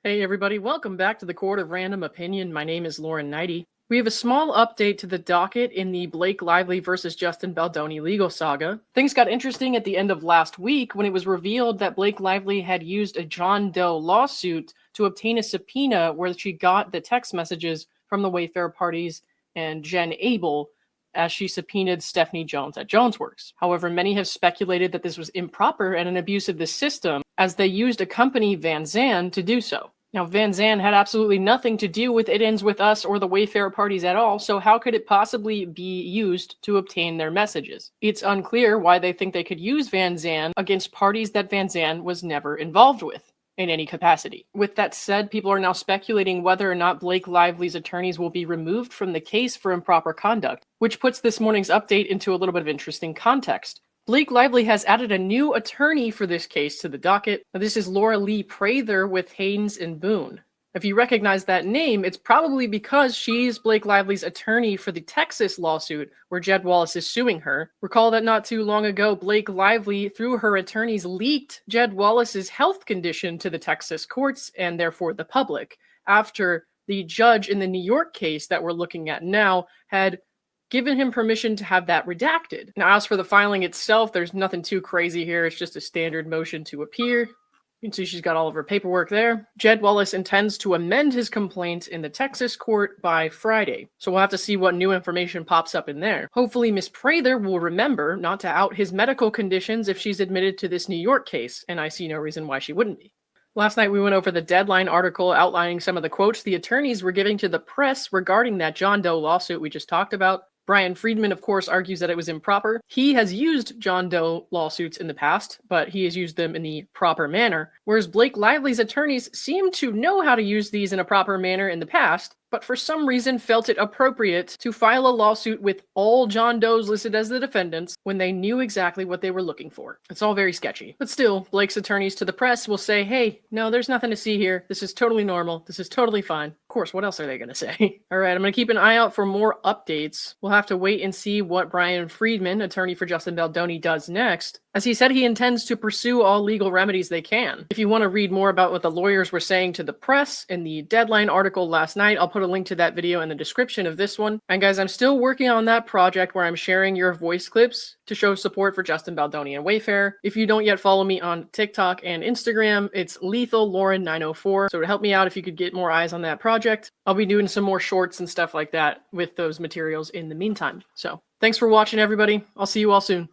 Hey everybody, welcome back to the Court of Random Opinion. My name is Lauren Neidigh. We have a small update to the docket in the Blake Lively versus Justin Baldoni legal saga. Things got interesting at the end of last week when it was revealed that Blake Lively had used a John Doe lawsuit to obtain a subpoena where she got the text messages from the Wayfair parties and Jen Abel as she subpoenaed Stephanie Jones at JonesWorks. However, many have speculated that this was improper and an abuse of the system as they used a company, Van Zandt, to do so. Now, Van Zandt had absolutely nothing to do with It Ends With Us or the Wayfair parties at all, so how could it possibly be used to obtain their messages? It's unclear why they think they could use Van Zandt against parties that Van Zandt was never involved with in any capacity. With that said, people are now speculating whether or not Blake Lively's attorneys will be removed from the case for improper conduct, which puts this morning's update into a little bit of interesting context. Blake Lively has added a new attorney for this case to the docket. Now, this is Laura Lee Prather with Haynes and Boone. If you recognize that name, it's probably because she's Blake Lively's attorney for the Texas lawsuit where Jed Wallace is suing her. Recall that not too long ago, Blake Lively, through her attorneys, leaked Jed Wallace's health condition to the Texas courts and therefore the public, after the judge in the New York case that we're looking at now had given him permission to have that redacted. Now, as for the filing itself, there's nothing too crazy here. It's just a standard motion to appear. You can see she's got all of her paperwork there. Jed Wallace intends to amend his complaint in the Texas court by Friday, so we'll have to see what new information pops up in there. Hopefully, Miss Prather will remember not to out his medical conditions if she's admitted to this New York case, and I see no reason why she wouldn't be. Last night, we went over the Deadline article outlining some of the quotes the attorneys were giving to the press regarding that John Doe lawsuit we just talked about. Brian Friedman, of course, argues that it was improper. He has used John Doe lawsuits in the past, but he has used them in the proper manner, whereas Blake Lively's attorneys seem to know how to use these in a proper manner in the past, but for some reason felt it appropriate to file a lawsuit with all John Does listed as the defendants when they knew exactly what they were looking for. It's all very sketchy. But still, Blake's attorneys to the press will say, hey, no, there's nothing to see here. This is totally normal. This is totally fine. Of course, what else are they going to say? All right, I'm going to keep an eye out for more updates. We'll have to wait and see what Brian Friedman, attorney for Justin Baldoni, does next, as he said he intends to pursue all legal remedies they can. If you want to read more about what the lawyers were saying to the press in the Deadline article last night, I'll put a link to that video in the description of this one. And guys, I'm still working on that project where I'm sharing your voice clips to show support for Justin Baldoni and Wayfair. If you don't yet follow me on TikTok and Instagram, it's LethalLauren904. So to help me out, if you could get more eyes on that project, I'll be doing some more shorts and stuff like that with those materials in the meantime. So thanks for watching, everybody. I'll see you all soon.